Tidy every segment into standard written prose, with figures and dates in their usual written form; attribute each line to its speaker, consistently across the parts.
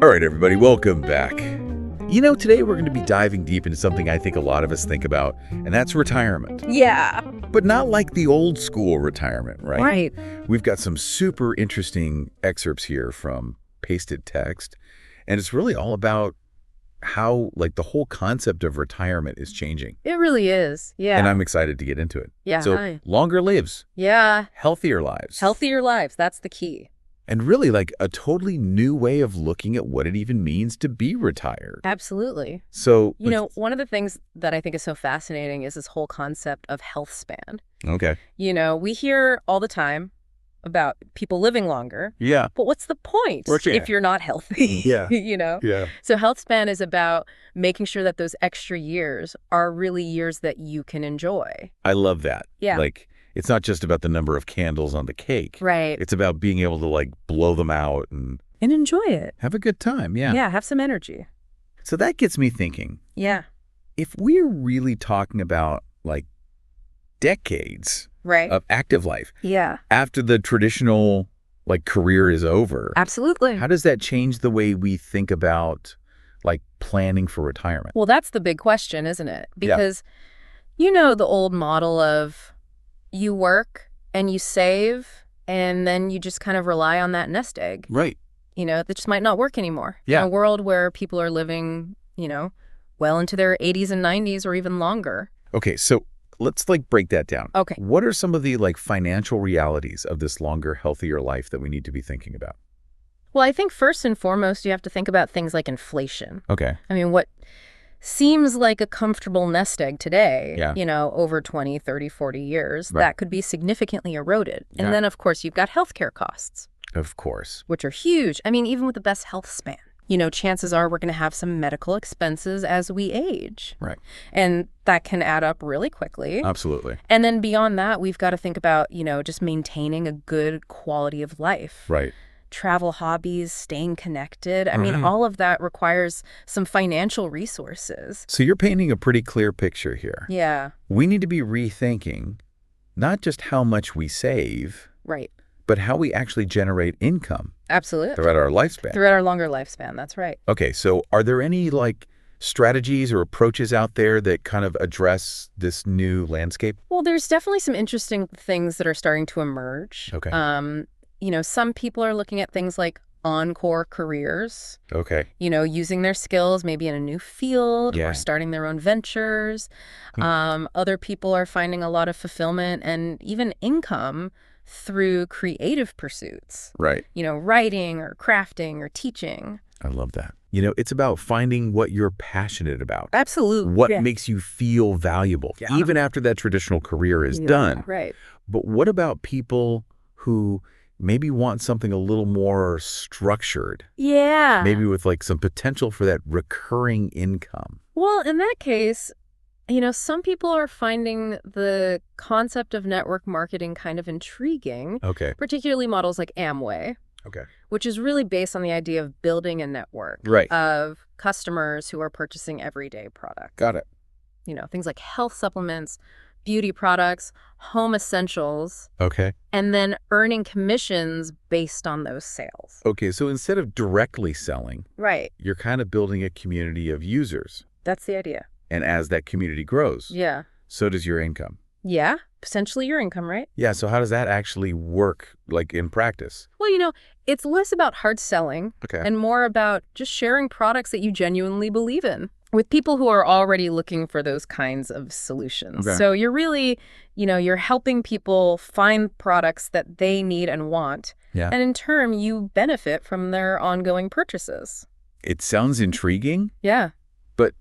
Speaker 1: All right, everybody, welcome back. Today we're going to be diving deep into something I think a lot of us think about, and that's retirement.
Speaker 2: Yeah.
Speaker 1: But not like the old school retirement, right?
Speaker 2: Right.
Speaker 1: We've got some super interesting excerpts here from pasted text, and it's really all about how, the whole concept of retirement is changing.
Speaker 2: It really is. Yeah.
Speaker 1: And I'm excited to get into it.
Speaker 2: Yeah.
Speaker 1: So, longer lives.
Speaker 2: Yeah.
Speaker 1: Healthier lives.
Speaker 2: Healthier lives. That's the key.
Speaker 1: And really, a totally new way of looking at what it even means to be retired.
Speaker 2: Absolutely.
Speaker 1: So,
Speaker 2: one of the things that I think is so fascinating is this whole concept of Healthspan.
Speaker 1: Okay.
Speaker 2: We hear all the time about people living longer.
Speaker 1: Yeah.
Speaker 2: But what's the point if you're not healthy?
Speaker 1: Yeah.
Speaker 2: Yeah. So Healthspan is about making sure that those extra years are really years that you can enjoy.
Speaker 1: I love that.
Speaker 2: Yeah.
Speaker 1: It's not just about the number of candles on the cake.
Speaker 2: Right.
Speaker 1: It's about being able to blow them out and
Speaker 2: enjoy it.
Speaker 1: have a good time. Yeah.
Speaker 2: Yeah. Have some energy.
Speaker 1: So that gets me thinking.
Speaker 2: Yeah.
Speaker 1: If we're really talking about decades of active life.
Speaker 2: Yeah.
Speaker 1: After the traditional career is over.
Speaker 2: Absolutely.
Speaker 1: How does that change the way we think about planning for retirement?
Speaker 2: Well, that's the big question, isn't it? Because the old model of you work and you save and then you just kind of rely on that nest egg.
Speaker 1: Right.
Speaker 2: That just might not work anymore.
Speaker 1: Yeah.
Speaker 2: In a world where people are living, well into their 80s and 90s or even longer.
Speaker 1: Okay, so let's break that down.
Speaker 2: Okay.
Speaker 1: What are some of the financial realities of this longer, healthier life that we need to be thinking about?
Speaker 2: Well, I think first and foremost, you have to think about things like inflation.
Speaker 1: Okay.
Speaker 2: I mean, what seems like a comfortable nest egg today,
Speaker 1: Yeah.
Speaker 2: Over 20, 30, 40 years,
Speaker 1: Right.
Speaker 2: that could be significantly eroded. And
Speaker 1: Yeah.
Speaker 2: then, of course, you've got healthcare costs.
Speaker 1: Of course.
Speaker 2: Which are huge. I mean, even with the best health span, chances are we're going to have some medical expenses as we age.
Speaker 1: Right.
Speaker 2: And that can add up really quickly.
Speaker 1: Absolutely.
Speaker 2: And then beyond that, we've got to think about, just maintaining a good quality of life.
Speaker 1: Right.
Speaker 2: Travel hobbies, staying connected. I mean, all of that requires some financial resources.
Speaker 1: So you're painting a pretty clear picture here.
Speaker 2: Yeah.
Speaker 1: We need to be rethinking not just how much we save,
Speaker 2: Right.
Speaker 1: but how we actually generate income.
Speaker 2: Absolutely.
Speaker 1: Throughout our lifespan.
Speaker 2: Throughout our longer lifespan. That's right.
Speaker 1: Okay, so are there any strategies or approaches out there that kind of address this new landscape?
Speaker 2: Well, there's definitely some interesting things that are starting to emerge.
Speaker 1: Okay.
Speaker 2: Some people are looking at things like encore careers.
Speaker 1: Okay.
Speaker 2: Using their skills maybe in a new field
Speaker 1: Yeah.
Speaker 2: or starting their own ventures. Other people are finding a lot of fulfillment and even income through creative pursuits.
Speaker 1: Right.
Speaker 2: Writing or crafting or teaching.
Speaker 1: I love that. It's about finding what you're passionate about.
Speaker 2: Absolutely.
Speaker 1: What makes you feel valuable, even after that traditional career is done.
Speaker 2: Right.
Speaker 1: But what about people who maybe want something a little more structured?
Speaker 2: Yeah.
Speaker 1: Maybe with some potential for that recurring income.
Speaker 2: Well, in that case, some people are finding the concept of network marketing kind of intriguing.
Speaker 1: Okay.
Speaker 2: Particularly models like Amway.
Speaker 1: Okay.
Speaker 2: Which is really based on the idea of building a network of customers who are purchasing everyday products.
Speaker 1: Got it.
Speaker 2: Things like health supplements, beauty products, home essentials.
Speaker 1: Okay.
Speaker 2: And then earning commissions based on those sales.
Speaker 1: Okay, so instead of directly selling,
Speaker 2: Right.
Speaker 1: you're kind of building a community of users.
Speaker 2: That's the idea.
Speaker 1: And as that community grows,
Speaker 2: Yeah.
Speaker 1: so does your income.
Speaker 2: Yeah. Potentially your income, right?
Speaker 1: Yeah, so how does that actually work, in practice?
Speaker 2: Well, it's less about hard selling and more about just sharing products that you genuinely believe in with people who are already looking for those kinds of solutions.
Speaker 1: Okay.
Speaker 2: So you're really, you're helping people find products that they need and want.
Speaker 1: Yeah.
Speaker 2: And in turn, you benefit from their ongoing purchases.
Speaker 1: It sounds intriguing,
Speaker 2: Yeah,
Speaker 1: but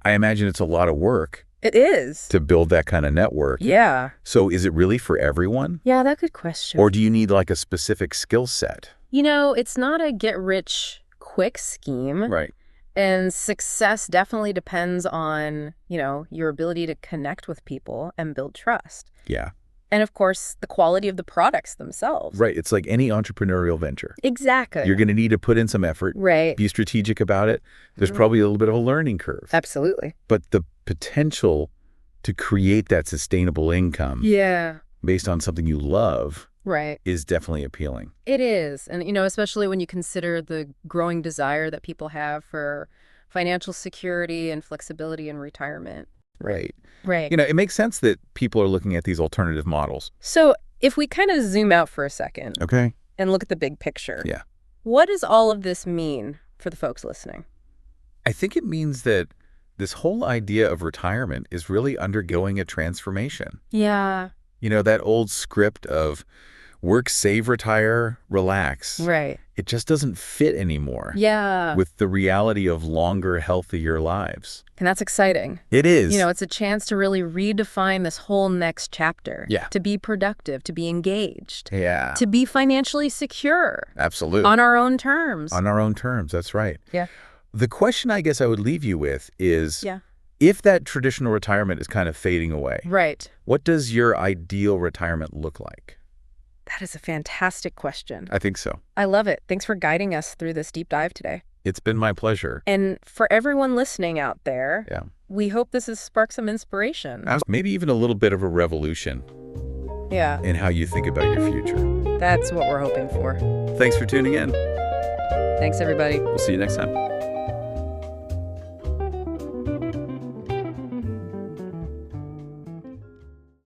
Speaker 1: I imagine it's a lot of work
Speaker 2: it is.
Speaker 1: to build that kind of network.
Speaker 2: Yeah.
Speaker 1: So is it really for everyone?
Speaker 2: Yeah, that's a good question.
Speaker 1: Or do you need a specific skill set?
Speaker 2: It's not a get-rich-quick scheme.
Speaker 1: Right.
Speaker 2: And success definitely depends on, your ability to connect with people and build trust.
Speaker 1: Yeah.
Speaker 2: And of course, the quality of the products themselves.
Speaker 1: Right. It's like any entrepreneurial venture.
Speaker 2: Exactly.
Speaker 1: You're going to need to put in some effort.
Speaker 2: Right.
Speaker 1: Be strategic about it. There's probably a little bit of a learning curve.
Speaker 2: Absolutely.
Speaker 1: But the potential to create that sustainable income
Speaker 2: Yeah.
Speaker 1: based on something you love
Speaker 2: Right.
Speaker 1: is definitely appealing.
Speaker 2: It is. And, especially when you consider the growing desire that people have for financial security and flexibility in retirement.
Speaker 1: Right.
Speaker 2: Right.
Speaker 1: It makes sense that people are looking at these alternative models.
Speaker 2: So if we kind of zoom out for a second
Speaker 1: Okay.
Speaker 2: and look at the big picture,
Speaker 1: Yeah.
Speaker 2: what does all of this mean for the folks listening?
Speaker 1: I think it means that this whole idea of retirement is really undergoing a transformation.
Speaker 2: Yeah.
Speaker 1: That old script of work, save, retire, relax.
Speaker 2: Right.
Speaker 1: It just doesn't fit anymore.
Speaker 2: Yeah.
Speaker 1: With the reality of longer, healthier lives.
Speaker 2: And that's exciting.
Speaker 1: It is.
Speaker 2: It's a chance to really redefine this whole next chapter.
Speaker 1: Yeah.
Speaker 2: To be productive, to be engaged.
Speaker 1: Yeah.
Speaker 2: To be financially secure.
Speaker 1: Absolutely.
Speaker 2: On our own terms.
Speaker 1: On our own terms, that's right.
Speaker 2: Yeah.
Speaker 1: The question I guess I would leave you with is,
Speaker 2: yeah.
Speaker 1: if that traditional retirement is kind of fading away,
Speaker 2: right.
Speaker 1: what does your ideal retirement look like?
Speaker 2: That is a fantastic question.
Speaker 1: I think so.
Speaker 2: I love it. Thanks for guiding us through this deep dive today.
Speaker 1: It's been my pleasure.
Speaker 2: And for everyone listening out there,
Speaker 1: Yeah.
Speaker 2: we hope this has sparked some inspiration.
Speaker 1: Maybe even a little bit of a revolution
Speaker 2: Yeah.
Speaker 1: in how you think about your future.
Speaker 2: That's what we're hoping for.
Speaker 1: Thanks for tuning in.
Speaker 2: Thanks, everybody.
Speaker 1: We'll see you next time.